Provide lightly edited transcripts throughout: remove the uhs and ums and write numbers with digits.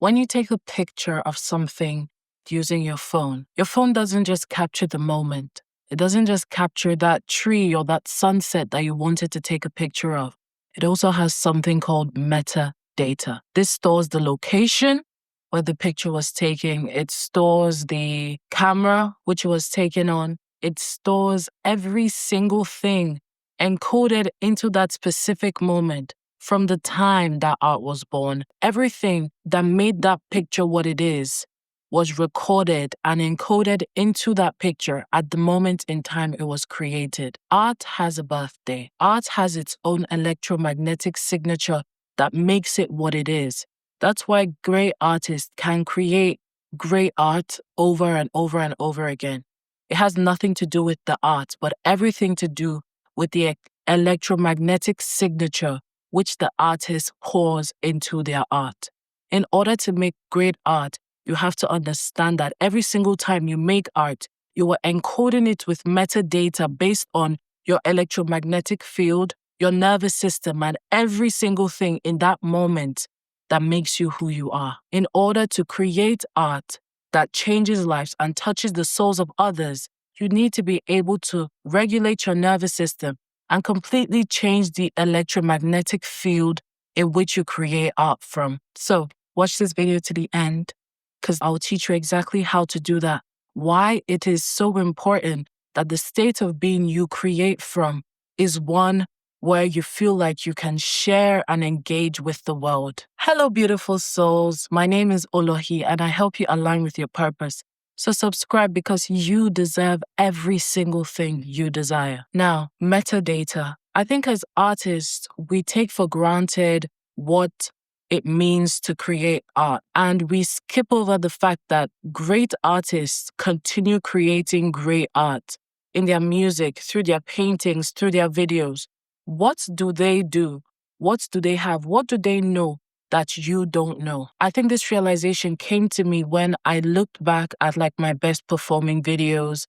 When you take a picture of something using your phone doesn't just capture the moment. It doesn't just capture that tree or that sunset that you wanted to take a picture of. It also has something called metadata. This stores the location where the picture was taken. It stores the camera which it was taken on. It stores every single thing encoded into that specific moment from the time that art was born. Everything that made that picture what it is was recorded and encoded into that picture at the moment in time it was created. Art has a birthday. Art has its own electromagnetic signature that makes it what it is. That's why great artists can create great art over and over and over again. It has nothing to do with the art, but everything to do with the electromagnetic signature which the artist pours into their art. In order to make great art, you have to understand that every single time you make art, you are encoding it with metadata based on your electromagnetic field, your nervous system, and every single thing in that moment that makes you who you are. In order to create art that changes lives and touches the souls of others, you need to be able to regulate your nervous system and completely change the electromagnetic field in which you create art from. So, watch this video to the end, because I'll teach you exactly how to do that. Why it is so important that the state of being you create from is one where you feel like you can share and engage with the world. Hello, beautiful souls. My name is Olohi, and I help you align with your purpose. So subscribe because you deserve every single thing you desire. Now, metadata. I think as artists, we take for granted what it means to create art. And we skip over the fact that great artists continue creating great art in their music, through their paintings, through their videos. What do they do? What do they have? What do they know that you don't know? I think this realization came to me when I looked back at my best performing videos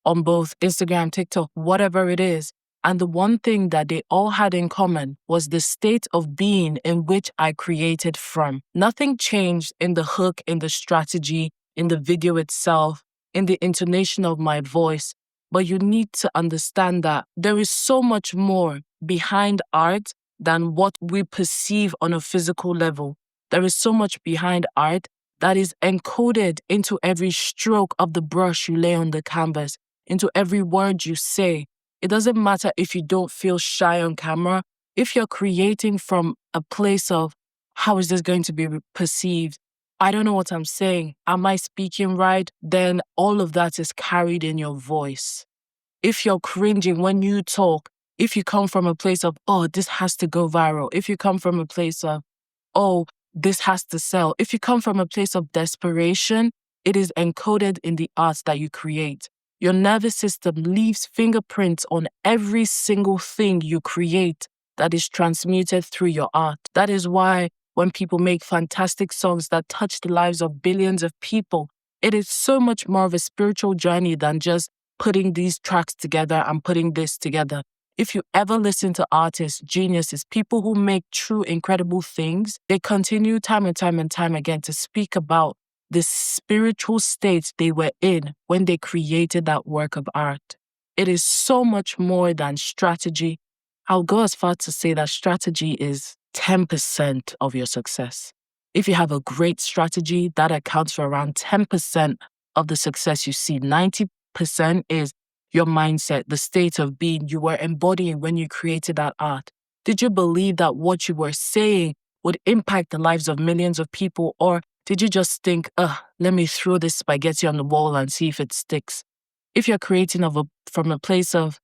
on both Instagram, TikTok, whatever it is. And the one thing that they all had in common was the state of being in which I created from. Nothing changed in the hook, in the strategy, in the video itself, in the intonation of my voice. But you need to understand that there is so much more behind art than what we perceive on a physical level. There is so much behind art that is encoded into every stroke of the brush you lay on the canvas, into every word you say. It doesn't matter if you don't feel shy on camera. If you're creating from a place of, how is this going to be perceived? I don't know what I'm saying. Am I speaking right? Then all of that is carried in your voice. If you're cringing when you talk, if you come from a place of, oh, this has to go viral. If you come from a place of, oh, this has to sell. If you come from a place of desperation, it is encoded in the art that you create. Your nervous system leaves fingerprints on every single thing you create that is transmuted through your art. That is why when people make fantastic songs that touch the lives of billions of people, it is so much more of a spiritual journey than just putting these tracks together and putting this together. If you ever listen to artists, geniuses, people who make true incredible things, they continue time and time and time again to speak about the spiritual state they were in when they created that work of art. It is so much more than strategy. I'll go as far to say that strategy is 10% of your success. If you have a great strategy, that accounts for around 10% of the success you see. 90% is your mindset, the state of being you were embodying when you created that art. Did you believe that what you were saying would impact the lives of millions of people, or did you just think, let me throw this spaghetti on the wall and see if it sticks? If you're creating from a place of,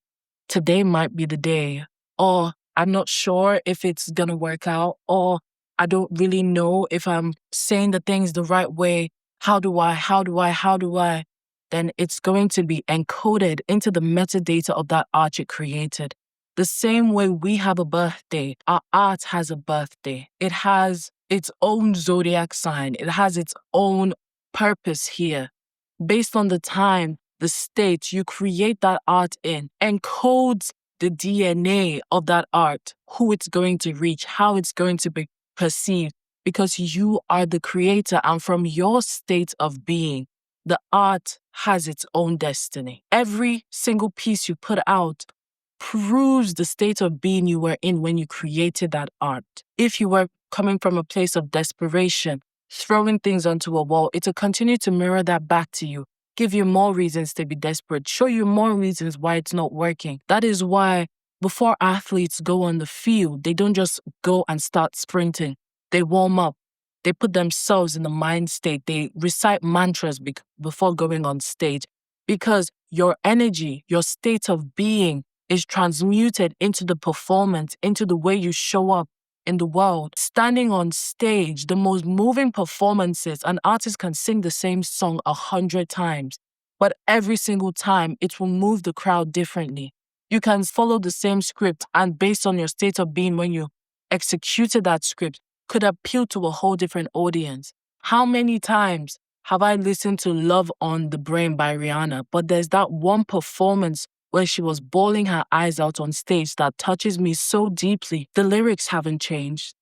today might be the day, or I'm not sure if it's going to work out, or I don't really know if I'm saying the things the right way, how do I? Then it's going to be encoded into the metadata of that art you created. The same way we have a birthday, our art has a birthday. It has its own zodiac sign. It has its own purpose here. Based on the time, the state you create that art in encodes the DNA of that art, who it's going to reach, how it's going to be perceived. because you are the creator, and from your state of being, the art has its own destiny. Every single piece you put out proves the state of being you were in when you created that art. If you were coming from a place of desperation, throwing things onto a wall, it will continue to mirror that back to you, give you more reasons to be desperate, show you more reasons why it's not working. That is why before athletes go on the field, they don't just go and start sprinting. They warm up. They put themselves in the mind state. They recite mantras before going on stage, because your energy, your state of being is transmuted into the performance, into the way you show up in the world. Standing on stage, the most moving performances, an artist can sing the same song 100 times, but every single time it will move the crowd differently. You can follow the same script, and based on your state of being when you executed that script, could appeal to a whole different audience. How many times have I listened to Love on the Brain by Rihanna, but there's that one performance where she was bawling her eyes out on stage that touches me so deeply. The lyrics haven't changed.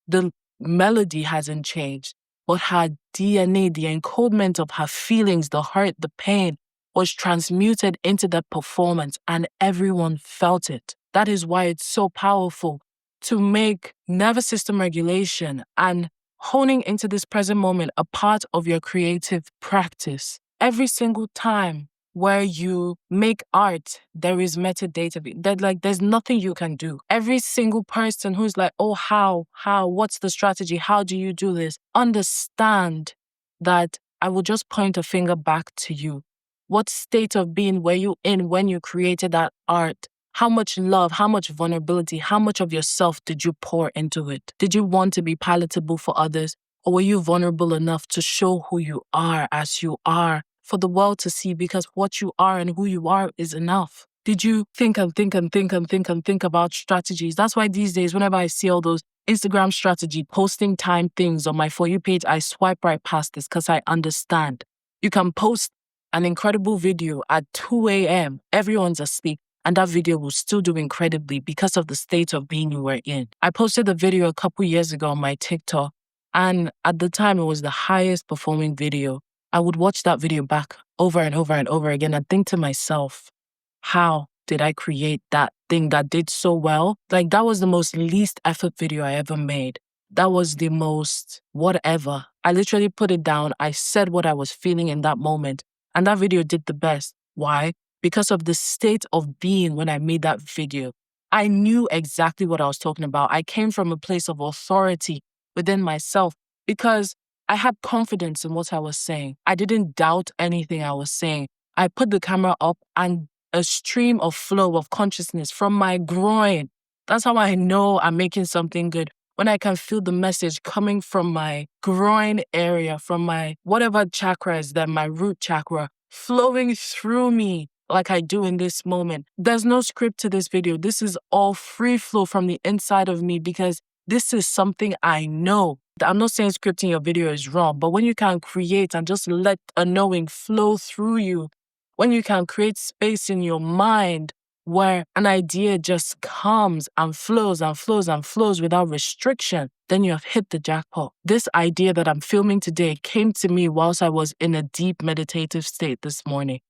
The melody hasn't changed. But her DNA, the encodement of her feelings, the hurt, the pain, was transmuted into that performance, and everyone felt it. That is why it's so powerful to make nervous system regulation and honing into this present moment a part of your creative practice. Every single time where you make art, there is metadata. There's nothing you can do. Every single person who's like, oh, how, what's the strategy? How do you do this? Understand that I will just point a finger back to you. What state of being were you in when you created that art? How much love, how much vulnerability, how much of yourself did you pour into it? Did you want to be palatable for others? Or were you vulnerable enough to show who you are as you are for the world to see? Because what you are and who you are is enough. Did you think about strategies? That's why these days, whenever I see all those Instagram strategy, posting time things on my For You page, I swipe right past this because I understand. You can post an incredible video at 2 a.m. Everyone's asleep, and that video will still do incredibly because of the state of being you were in. I posted a video a couple years ago on my TikTok, and at the time it was the highest performing video. I would watch that video back over and over and over again and think to myself, how did I create that thing that did so well? Like, that was the most least effort video I ever made. That was the most whatever. I literally put it down. I said what I was feeling in that moment, and that video did the best. Why? Because of the state of being when I made that video. I knew exactly what I was talking about. I came from a place of authority within myself because I had confidence in what I was saying. I didn't doubt anything I was saying. I put the camera up and a stream of flow of consciousness from my groin. That's how I know I'm making something good. When I can feel the message coming from my groin area, from my whatever chakra is there, my root chakra, flowing through me like I do in this moment. There's no script to this video. This is all free flow from the inside of me because this is something I know. I'm not saying scripting your video is wrong, but when you can create and just let a knowing flow through you, when you can create space in your mind where an idea just comes and flows and flows and flows without restriction, then you have hit the jackpot. This idea that I'm filming today came to me whilst I was in a deep meditative state this morning.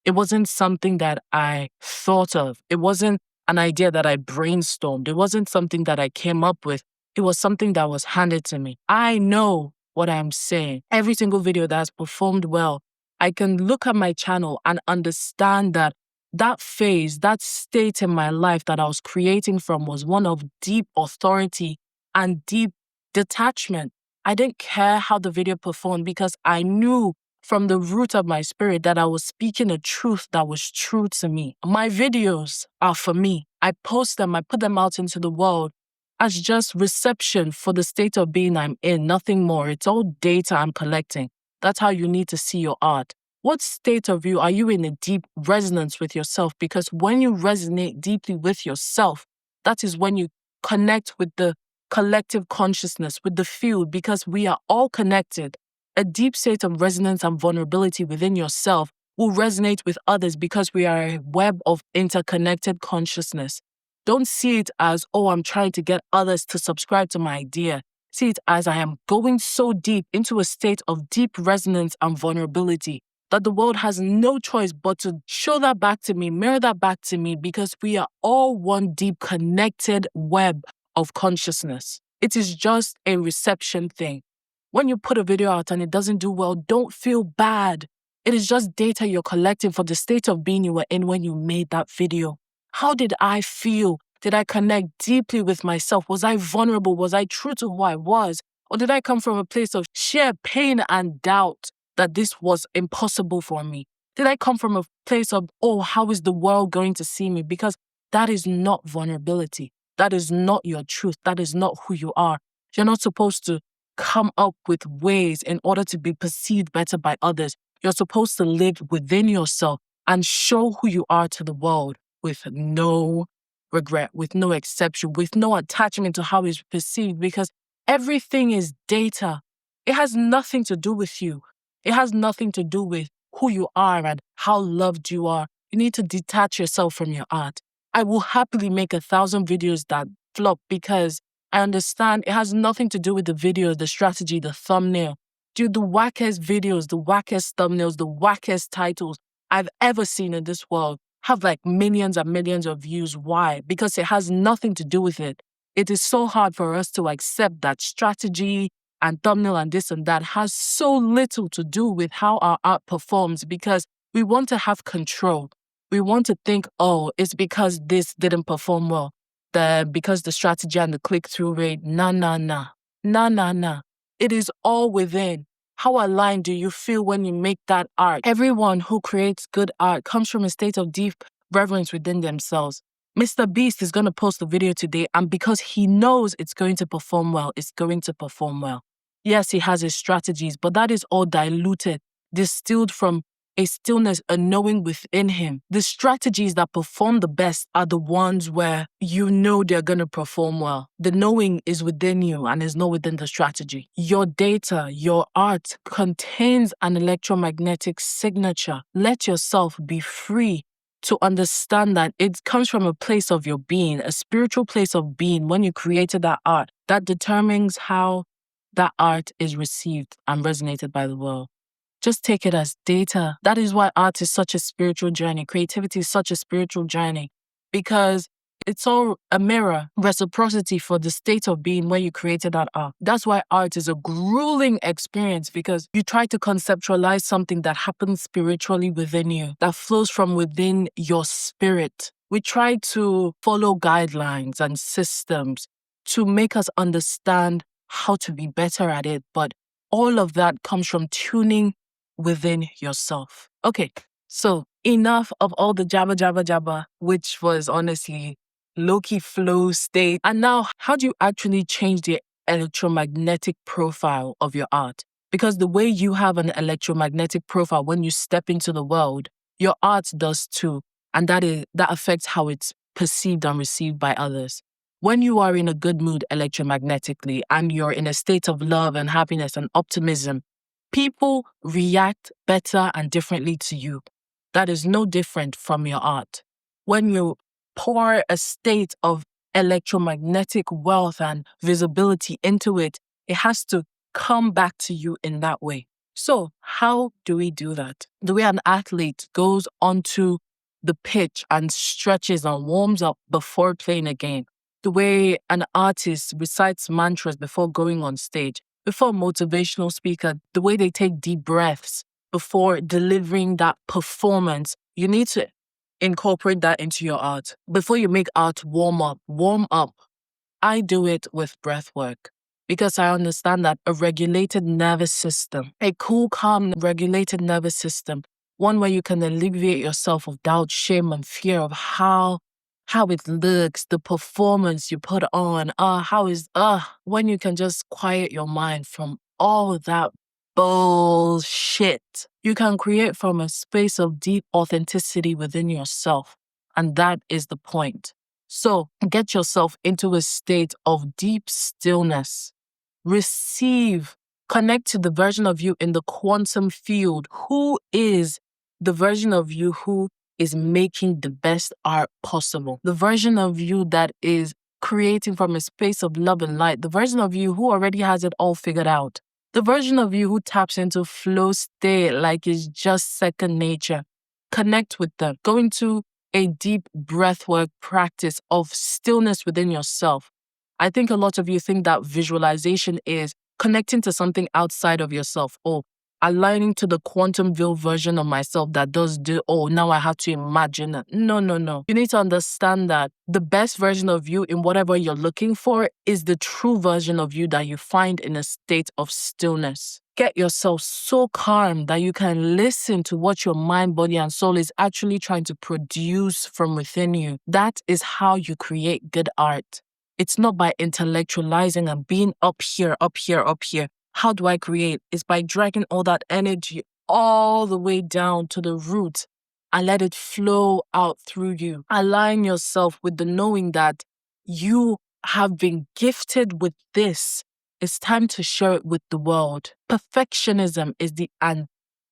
It wasn't something that I thought of. It wasn't an idea that I brainstormed. It wasn't something that I came up with. It was something that was handed to me. I know what I'm saying. Every single video that's performed well, I can look at my channel and understand that that phase, that state in my life that I was creating from was one of deep authority and deep detachment. I didn't care how the video performed because I knew from the root of my spirit that I was speaking a truth that was true to me. My videos are for me. I post them, I put them out into the world as just reception for the state of being I'm in, nothing more. It's all data I'm collecting. That's how you need to see your art. What state of you are you in a deep resonance with yourself? Because when you resonate deeply with yourself, that is when you connect with the collective consciousness, with the field, because we are all connected. A deep state of resonance and vulnerability within yourself will resonate with others because we are a web of interconnected consciousness. Don't see it as, oh, I'm trying to get others to subscribe to my idea. See it as I am going so deep into a state of deep resonance and vulnerability that the world has no choice but to show that back to me, mirror that back to me, because we are all one deep connected web of consciousness. It is just a reception thing. When you put a video out and it doesn't do well, don't feel bad. It is just data you're collecting for the state of being you were in when you made that video. How did I feel? Did I connect deeply with myself? Was I vulnerable? Was I true to who I was? Or did I come from a place of sheer pain and doubt that this was impossible for me? Did I come from a place of, oh, how is the world going to see me? Because that is not vulnerability. That is not your truth. That is not who you are. You're not supposed to come up with ways in order to be perceived better by others. You're supposed to live within yourself and show who you are to the world with no regret, with no exception, with no attachment to how it's perceived, because everything is data. It has nothing to do with you. It has nothing to do with who you are and how loved you are. You need to detach yourself from your art. I will happily make 1,000 videos that flop because I understand it has nothing to do with the video, the strategy, the thumbnail. Dude, the wackest videos, the wackest thumbnails, the wackest titles I've ever seen in this world have like millions and millions of views. Why? Because it has nothing to do with it. It is so hard for us to accept that strategy and thumbnail and this and that has so little to do with how our art performs, because we want to have control. We want to think, oh, it's because this didn't perform well. Because the strategy and the click-through rate, nah. It is all within. How aligned do you feel when you make that art? Everyone who creates good art comes from a state of deep reverence within themselves. Mr. Beast is going to post a video today, and because he knows it's going to perform well, it's going to perform well. Yes, he has his strategies, but that is all diluted, distilled from a stillness, a knowing within him. The strategies that perform the best are the ones where you know they're going to perform well. The knowing is within you and is not within the strategy. Your data, your art contains an electromagnetic signature. Let yourself be free to understand that it comes from a place of your being, a spiritual place of being. When you created that art, that determines how that art is received and resonated by the world. Just take it as data. That is why art is such a spiritual journey. Creativity is such a spiritual journey, because it's all a mirror, reciprocity for the state of being where you created that art. That's why art is a grueling experience, because you try to conceptualize something that happens spiritually within you, that flows from within your spirit. We try to follow guidelines and systems to make us understand how to be better at it, but all of that comes from tuning within yourself. Okay, so enough of all the jabba, which was honestly low-key flow state. And now, how do you actually change the electromagnetic profile of your art? Because the way you have an electromagnetic profile when you step into the world, your art does too. And that affects how it's perceived and received by others. When you are in a good mood electromagnetically and you're in a state of love and happiness and optimism, people react better and differently to you. That is no different from your art. When you pour a state of electromagnetic wealth and visibility into it, it has to come back to you in that way. So how do we do that? The way an athlete goes onto the pitch and stretches and warms up before playing a game. The way an artist recites mantras before going on stage. Before a motivational speaker, the way they take deep breaths before delivering that performance, you need to incorporate that into your art. Before you make art warm up. I do it with breath work because I understand that a regulated nervous system, a cool, calm, regulated nervous system, one where you can alleviate yourself of doubt, shame, and fear of how it looks, the performance you put on, when you can just quiet your mind from all that bullshit. You can create from a space of deep authenticity within yourself. And that is the point. So get yourself into a state of deep stillness. Receive, connect to the version of you in the quantum field. Who is the version of you who is making the best art possible? The version of you that is creating from a space of love and light, the version of you who already has it all figured out, the version of you who taps into flow state like it's just second nature. Connect with them. Go into a deep breathwork practice of stillness within yourself. I think a lot of you think that visualization is connecting to something outside of yourself, or aligning to the quantum veil version of myself that does now I have to imagine it. No. You need to understand that the best version of you in whatever you're looking for is the true version of you that you find in a state of stillness. Get yourself so calm that you can listen to what your mind, body, and soul is actually trying to produce from within you. That is how you create good art. It's not by intellectualizing and being up here. How do I create? It's by dragging all that energy all the way down to the root and let it flow out through you. Align yourself with the knowing that you have been gifted with this. It's time to share it with the world. Perfectionism is the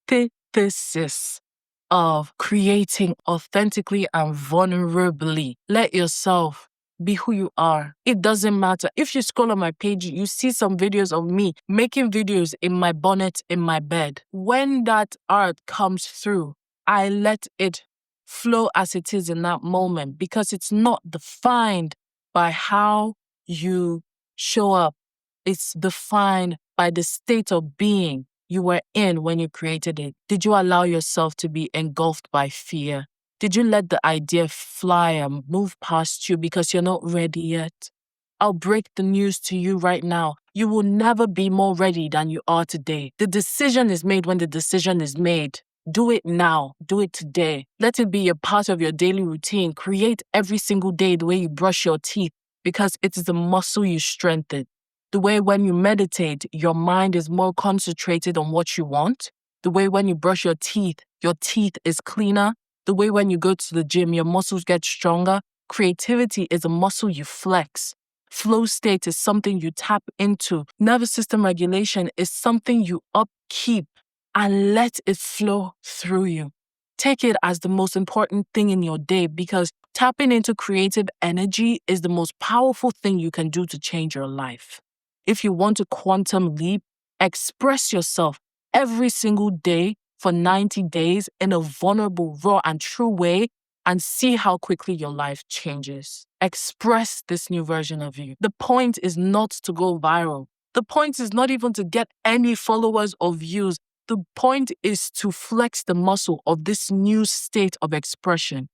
antithesis of creating authentically and vulnerably. Let yourself be who you are. It doesn't matter. If you scroll on my page, you see some videos of me making videos in my bonnet in my bed. When that art comes through, I let it flow as it is in that moment because it's not defined by how you show up. It's defined by the state of being you were in when you created it. Did you allow yourself to be engulfed by fear? Did you let the idea fly and move past you because you're not ready yet? I'll break the news to you right now. You will never be more ready than you are today. The decision is made when the decision is made. Do it now. Do it today. Let it be a part of your daily routine. Create every single day the way you brush your teeth because it is the muscle you strengthen. The way when you meditate, your mind is more concentrated on what you want. The way when you brush your teeth is cleaner. The way when you go to the gym, your muscles get stronger. Creativity is a muscle you flex. Flow state is something you tap into. Nervous system regulation is something you upkeep and let it flow through you. Take it as the most important thing in your day because tapping into creative energy is the most powerful thing you can do to change your life. If you want a quantum leap, express yourself every single day for 90 days in a vulnerable, raw, and true way and see how quickly your life changes. Express this new version of you. The point is not to go viral. The point is not even to get any followers or views. The point is to flex the muscle of this new state of expression.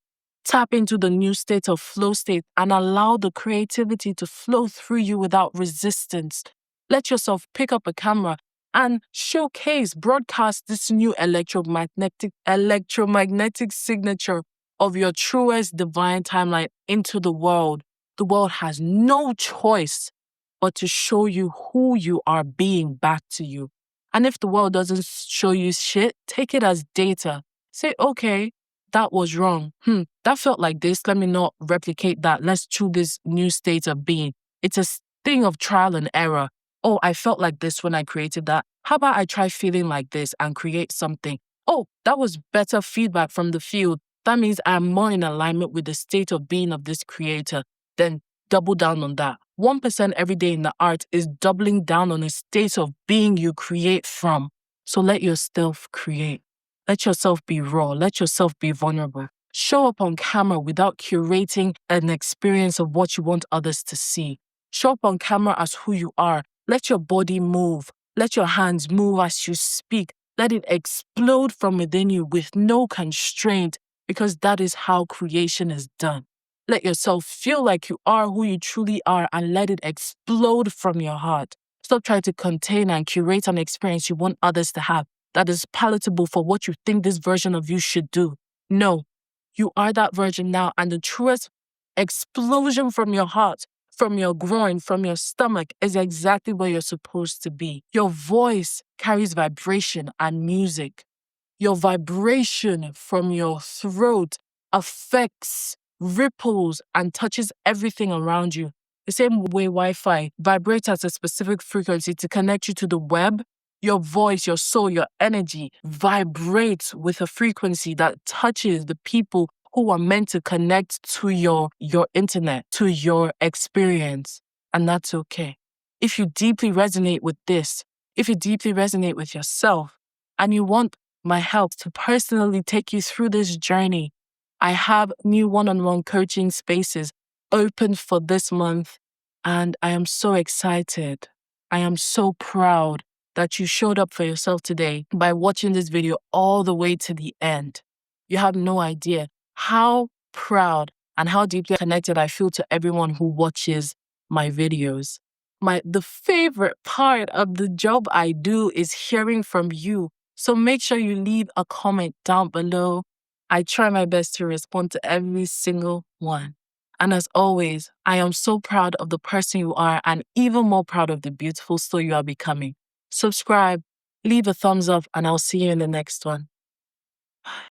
Tap into the new state of flow state and allow the creativity to flow through you without resistance. Let yourself pick up a camera and broadcast this new electromagnetic signature of your truest divine timeline into the world. The world has no choice but to show you who you are being back to you. And if the world doesn't show you shit, take it as data. Say, okay, that was wrong. That felt like this. Let me not replicate that. Let's choose this new state of being. It's a thing of trial and error. Oh, I felt like this when I created that. How about I try feeling like this and create something? Oh, that was better feedback from the field. That means I'm more in alignment with the state of being of this creator. Then double down on that. 1% every day in the art is doubling down on a state of being you create from. So let yourself create. Let yourself be raw. Let yourself be vulnerable. Show up on camera without curating an experience of what you want others to see. Show up on camera as who you are. Let your body move. Let your hands move as you speak. Let it explode from within you with no constraint because that is how creation is done. Let yourself feel like you are who you truly are and let it explode from your heart. Stop trying to contain and curate an experience you want others to have that is palatable for what you think this version of you should do. No, you are that version now, and the truest explosion from your heart, from your groin, from your stomach is exactly where you're supposed to be. Your voice carries vibration and music. Your vibration from your throat affects, ripples, and touches everything around you. The same way Wi-Fi vibrates at a specific frequency to connect you to the web, your voice, your soul, your energy vibrates with a frequency that touches the people who are meant to connect to your internet, to your experience. And that's okay. If you deeply resonate with this, if you deeply resonate with yourself, and you want my help to personally take you through this journey, I have new one-on-one coaching spaces open for this month. And I am so excited. I am so proud that you showed up for yourself today by watching this video all the way to the end. You have no idea how proud and how deeply connected I feel to everyone who watches my videos. The favorite part of the job I do is hearing from you. So make sure you leave a comment down below. I try my best to respond to every single one. And as always, I am so proud of the person you are and even more proud of the beautiful soul you are becoming. Subscribe, leave a thumbs up, and I'll see you in the next one.